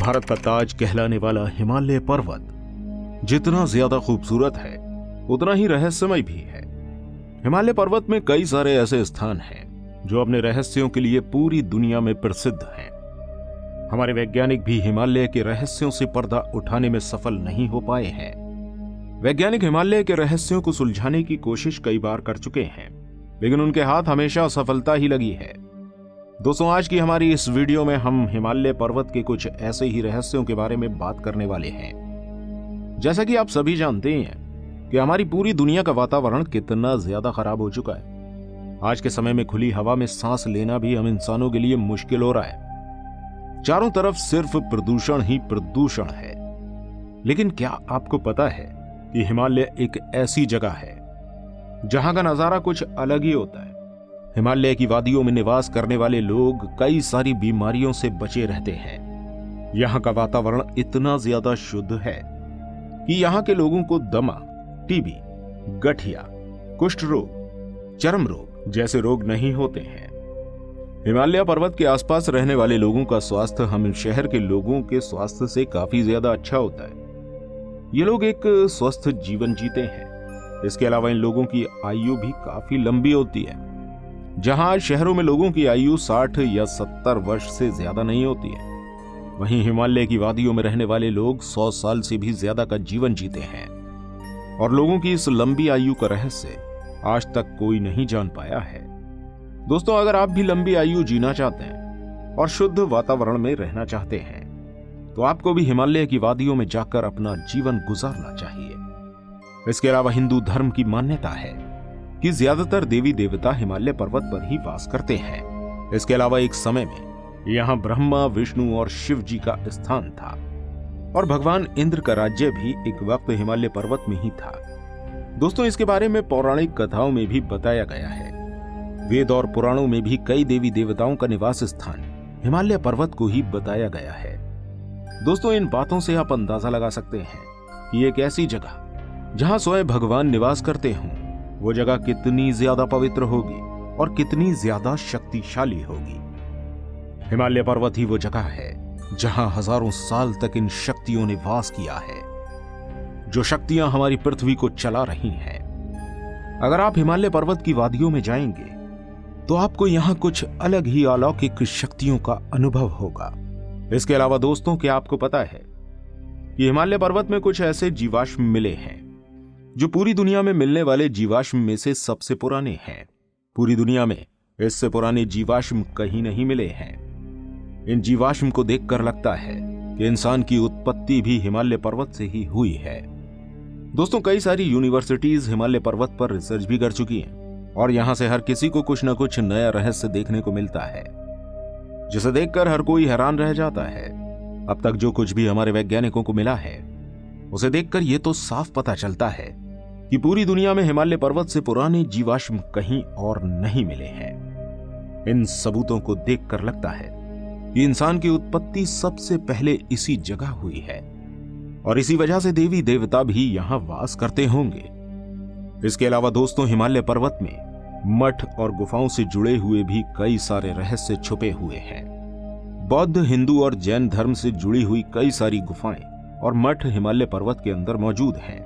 भारत का ताज कहलाने वाला हिमालय पर्वत जितना ज्यादा खूबसूरत है उतना ही रहस्यमय भी है। हिमालय पर्वत में कई सारे ऐसे स्थान हैं जो अपने रहस्यों के लिए पूरी दुनिया में प्रसिद्ध हैं। हमारे वैज्ञानिक भी हिमालय के रहस्यों से पर्दा उठाने में सफल नहीं हो पाए हैं। वैज्ञानिक हिमालय के रहस्यों को सुलझाने की कोशिश कई बार कर चुके हैं, लेकिन उनके हाथ हमेशा असफलता ही लगी है। दोस्तों, आज की हमारी इस वीडियो में हम हिमालय पर्वत के कुछ ऐसे ही रहस्यों के बारे में बात करने वाले हैं। जैसा कि आप सभी जानते हैं कि हमारी पूरी दुनिया का वातावरण कितना ज्यादा खराब हो चुका है। आज के समय में खुली हवा में सांस लेना भी हम इंसानों के लिए मुश्किल हो रहा है। चारों तरफ सिर्फ प्रदूषण ही प्रदूषण है। लेकिन क्या आपको पता है कि हिमालय एक ऐसी जगह है जहां का नजारा कुछ अलग ही होता है। हिमालय की वादियों में निवास करने वाले लोग कई सारी बीमारियों से बचे रहते हैं। यहाँ का वातावरण इतना ज्यादा शुद्ध है कि यहाँ के लोगों को दमा, टीबी, गठिया, कुष्ठ रोग, चर्म रोग जैसे रोग नहीं होते हैं। हिमालय पर्वत के आसपास रहने वाले लोगों का स्वास्थ्य हम शहर के लोगों के स्वास्थ्य से काफी ज्यादा अच्छा होता है। ये लोग एक स्वस्थ जीवन जीते हैं। इसके अलावा इन लोगों की आयु भी काफी लंबी होती है। जहां शहरों में लोगों की आयु 60 या 70 वर्ष से ज्यादा नहीं होती है, वहीं हिमालय की वादियों में रहने वाले लोग 100 साल से भी ज्यादा का जीवन जीते हैं। और लोगों की इस लंबी आयु का रहस्य आज तक कोई नहीं जान पाया है। दोस्तों, अगर आप भी लंबी आयु जीना चाहते हैं और शुद्ध वातावरण में रहना चाहते हैं तो आपको भी हिमालय की वादियों में जाकर अपना जीवन गुजारना चाहिए। इसके अलावा हिंदू धर्म की मान्यता है कि ज्यादातर देवी देवता हिमालय पर्वत पर ही वास करते हैं। इसके अलावा एक समय में यहाँ ब्रह्मा, विष्णु और शिव जी का स्थान था और भगवान इंद्र का राज्य भी एक वक्त हिमालय पर्वत में ही था। दोस्तों, इसके बारे में पौराणिक कथाओं में भी बताया गया है। वेद और पुराणों में भी कई देवी देवताओं का निवास स्थान हिमालय पर्वत को ही बताया गया है। दोस्तों, इन बातों से आप अंदाजा लगा सकते हैं कि एक ऐसी जगह जहां स्वयं भगवान निवास करते हों, वो जगह कितनी ज्यादा पवित्र होगी और कितनी ज्यादा शक्तिशाली होगी। हिमालय पर्वत ही वो जगह है जहां हजारों साल तक इन शक्तियों ने वास किया है, जो शक्तियां हमारी पृथ्वी को चला रही हैं। अगर आप हिमालय पर्वत की वादियों में जाएंगे तो आपको यहां कुछ अलग ही अलौकिक शक्तियों का अनुभव होगा। इसके अलावा दोस्तों, क्या आपको पता है कि हिमालय पर्वत में कुछ ऐसे जीवाश्म मिले हैं जो पूरी दुनिया में मिलने वाले जीवाश्म में से सबसे पुराने हैं। पूरी दुनिया में इससे पुराने जीवाश्म कहीं नहीं मिले हैं। इन जीवाश्म को देखकर लगता है कि इंसान की उत्पत्ति भी हिमालय पर्वत से ही हुई है। दोस्तों, कई सारी यूनिवर्सिटीज हिमालय पर्वत पर रिसर्च भी कर चुकी हैं और यहां से हर किसी को कुछ न कुछ नया रहस्य देखने को मिलता है, जिसे देखकर हर कोई हैरान रह जाता है। अब तक जो कुछ भी हमारे वैज्ञानिकों को मिला है उसे देखकर यह तो साफ पता चलता है कि पूरी दुनिया में हिमालय पर्वत से पुराने जीवाश्म कहीं और नहीं मिले हैं। इन सबूतों को देखकर लगता है कि इंसान की उत्पत्ति सबसे पहले इसी जगह हुई है और इसी वजह से देवी देवता भी यहां वास करते होंगे। इसके अलावा दोस्तों, हिमालय पर्वत में मठ और गुफाओं से जुड़े हुए भी कई सारे रहस्य छुपे हुए हैं। बौद्ध, हिंदू और जैन धर्म से जुड़ी हुई कई सारी गुफाएं और मठ हिमालय पर्वत के अंदर मौजूद हैं।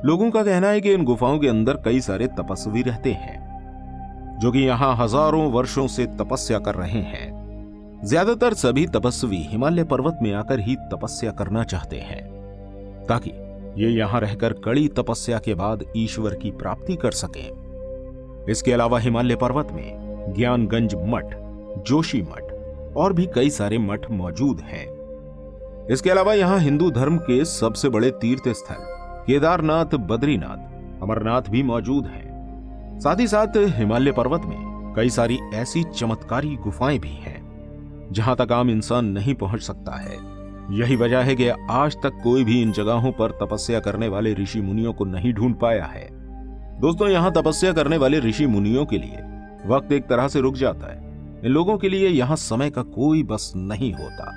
लोगों का कहना है कि इन गुफाओं के अंदर कई सारे तपस्वी रहते हैं जो कि यहां हजारों वर्षों से तपस्या कर रहे हैं। ज्यादातर सभी तपस्वी हिमालय पर्वत में आकर ही तपस्या करना चाहते हैं ताकि ये यहां रहकर कड़ी तपस्या के बाद ईश्वर की प्राप्ति कर सकें। इसके अलावा हिमालय पर्वत में ज्ञानगंज मठ, जोशी मठ और भी कई सारे मठ मौजूद हैं। इसके अलावा यहां हिंदू धर्म के सबसे बड़े तीर्थ स्थल केदारनाथ, बद्रीनाथ, अमरनाथ भी मौजूद हैं। साथ ही साथ हिमालय पर्वत में कई सारी ऐसी चमत्कारी गुफाएं भी हैं जहां तक आम इंसान नहीं पहुंच सकता है। यही वजह है कि आज तक कोई भी इन जगहों पर तपस्या करने वाले ऋषि मुनियों को नहीं ढूंढ पाया है। दोस्तों, यहां तपस्या करने वाले ऋषि मुनियों के लिए वक्त एक तरह से रुक जाता है। इन लोगों के लिए यहां समय का कोई बस नहीं होता।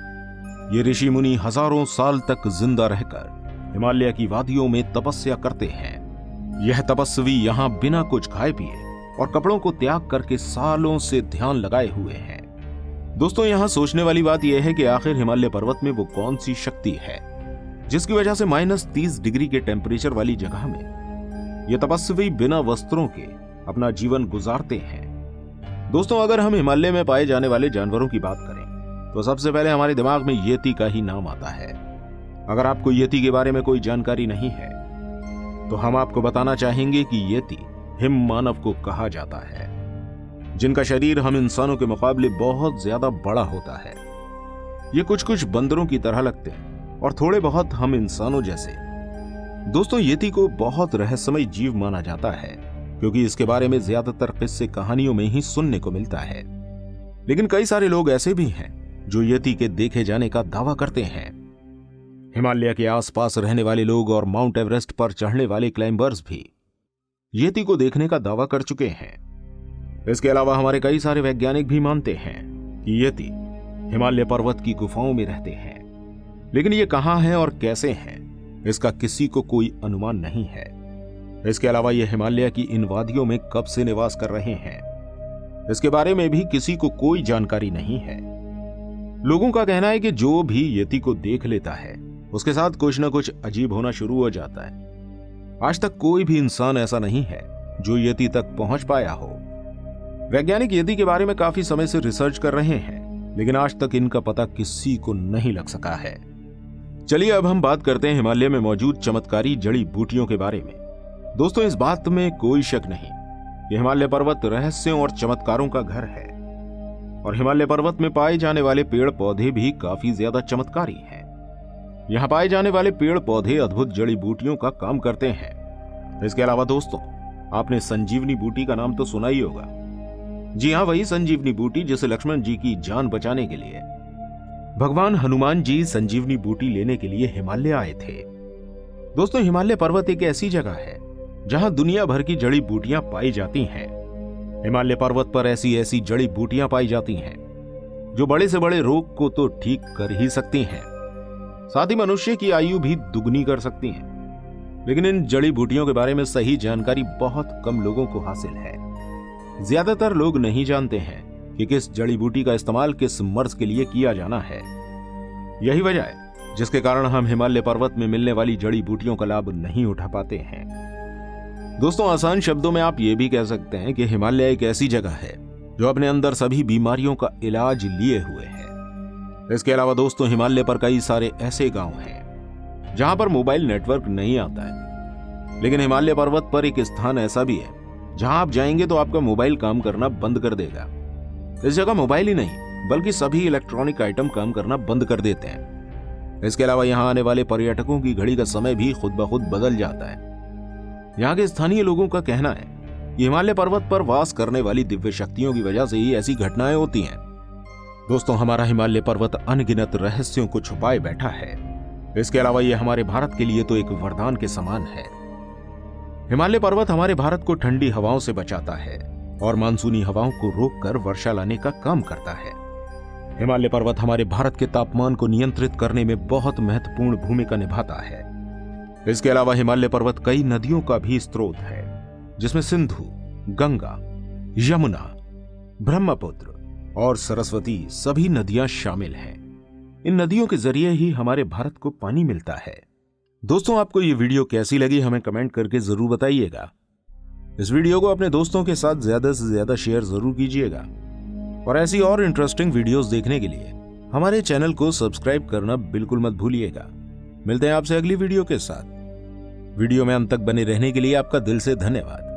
ये ऋषि मुनि हजारों साल तक जिंदा रहकर हिमालय की वादियों में तपस्या करते हैं। यह तपस्वी यहां बिना कुछ खाए पिए और कपड़ों को त्याग करके सालों से ध्यान लगाए हुए हैं। दोस्तों यहाँ सोचने वाली बात यह है कि आखिर हिमालय पर्वत में वो कौन सी शक्ति है जिसकी वजह से -30 डिग्री के टेम्परेचर वाली जगह में ये तपस्वी बिना वस्त्रों के अपना जीवन गुजारते हैं। दोस्तों अगर हम हिमालय में पाए जाने वाले जानवरों की बात करें तो सबसे पहले हमारे दिमाग में येती का ही नाम आता है। अगर आपको येती के बारे में कोई जानकारी नहीं है तो हम आपको बताना चाहेंगे कि येती हिम मानव को कहा जाता है, जिनका शरीर हम इंसानों के मुकाबले बहुत ज्यादा बड़ा होता है। ये कुछ बंदरों की तरह लगते हैं और थोड़े बहुत हम इंसानों जैसे। दोस्तों येती को बहुत रहस्यमय जीव माना जाता है क्योंकि इसके बारे में ज्यादातर किस्से कहानियों में ही सुनने को मिलता है, लेकिन कई सारे लोग ऐसे भी हैं जो येती के देखे जाने का दावा करते हैं। हिमालय के आसपास रहने वाले लोग और माउंट एवरेस्ट पर चढ़ने वाले क्लाइंबर्स भी येती को देखने का दावा कर चुके हैं। इसके अलावा हमारे कई सारे वैज्ञानिक भी मानते हैं कि येती हिमालय पर्वत की गुफाओं में रहते हैं, लेकिन ये कहां है और कैसे हैं इसका किसी को कोई अनुमान नहीं है। इसके अलावा ये हिमालय की इन वादियों में कब से निवास कर रहे हैं इसके बारे में भी किसी को कोई जानकारी नहीं है। लोगों का कहना है कि जो भी येती को देख लेता है उसके साथ कुछ न कुछ अजीब होना शुरू हो जाता है। आज तक कोई भी इंसान ऐसा नहीं है जो येती तक पहुंच पाया हो। वैज्ञानिक येती के बारे में काफी समय से रिसर्च कर रहे हैं, लेकिन आज तक इनका पता किसी को नहीं लग सका है। चलिए अब हम बात करते हैं हिमालय में मौजूद चमत्कारी जड़ी बूटियों के बारे में। दोस्तों इस बात में कोई शक नहीं कि हिमालय पर्वत रहस्यों और चमत्कारों का घर है और हिमालय पर्वत में पाए जाने वाले पेड़ पौधे भी काफी ज्यादा चमत्कारी हैं। यहाँ पाए जाने वाले पेड़ पौधे अद्भुत जड़ी बूटियों का काम करते हैं। इसके अलावा दोस्तों आपने संजीवनी बूटी का नाम तो सुना ही होगा। जी हाँ, वही संजीवनी बूटी जिसे लक्ष्मण जी की जान बचाने के लिए भगवान हनुमान जी संजीवनी बूटी लेने के लिए हिमालय आए थे। दोस्तों हिमालय पर्वत एक ऐसी जगह है जहां दुनिया भर की जड़ी बूटियां पाई जाती हैं। हिमालय पर्वत पर ऐसी जड़ी बूटियां पाई जाती हैं जो बड़े से बड़े रोग को तो ठीक कर ही सकती हैं, साथ ही मनुष्य की आयु भी दुगनी कर सकती हैं। लेकिन इन जड़ी बूटियों के बारे में सही जानकारी बहुत कम लोगों को हासिल है। ज्यादातर लोग नहीं जानते हैं कि किस जड़ी बूटी का इस्तेमाल किस मर्ज के लिए किया जाना है। यही वजह है जिसके कारण हम हिमालय पर्वत में मिलने वाली जड़ी बूटियों का लाभ नहीं उठा पाते हैं। दोस्तों आसान शब्दों में आप ये भी कह सकते हैं कि हिमालय एक ऐसी जगह है जो अपने अंदर सभी बीमारियों का इलाज लिए हुए है। इसके अलावा दोस्तों हिमालय पर कई सारे ऐसे गांव हैं जहां पर मोबाइल नेटवर्क नहीं आता है, लेकिन हिमालय पर्वत पर एक स्थान ऐसा भी है जहां आप जाएंगे तो आपका मोबाइल काम करना बंद कर देगा। इस जगह मोबाइल ही नहीं बल्कि सभी इलेक्ट्रॉनिक आइटम काम करना बंद कर देते हैं। इसके अलावा यहां आने वाले पर्यटकों की घड़ी का समय भी खुद ब खुद बदल जाता है। यहाँ के स्थानीय लोगों का कहना है कि हिमालय पर्वत पर वास करने वाली दिव्य शक्तियों की वजह से ही ऐसी घटनाएं होती हैं। दोस्तों हमारा हिमालय पर्वत अनगिनत रहस्यों को छुपाए बैठा है। इसके अलावा यह हमारे भारत के लिए तो एक वरदान के समान है। हिमालय पर्वत हमारे भारत को ठंडी हवाओं से बचाता है और मानसूनी हवाओं को रोककर वर्षा लाने का काम करता है। हिमालय पर्वत हमारे भारत के तापमान को नियंत्रित करने में बहुत महत्वपूर्ण भूमिका निभाता है। इसके अलावा हिमालय पर्वत कई नदियों का भी स्रोत है, जिसमें सिंधु, गंगा, यमुना, ब्रह्मपुत्र और सरस्वती सभी नदियां शामिल हैं। इन नदियों के जरिए ही हमारे भारत को पानी मिलता है। दोस्तों आपको ये वीडियो कैसी लगी हमें कमेंट करके जरूर बताइएगा। इस वीडियो को अपने दोस्तों के साथ ज्यादा से ज्यादा शेयर जरूर कीजिएगा और ऐसी और इंटरेस्टिंग वीडियोस देखने के लिए हमारे चैनल को सब्सक्राइब करना बिल्कुल मत भूलिएगा। मिलते हैं आपसे अगली वीडियो के साथ। वीडियो में अंत तक बने रहने के लिए आपका दिल से धन्यवाद।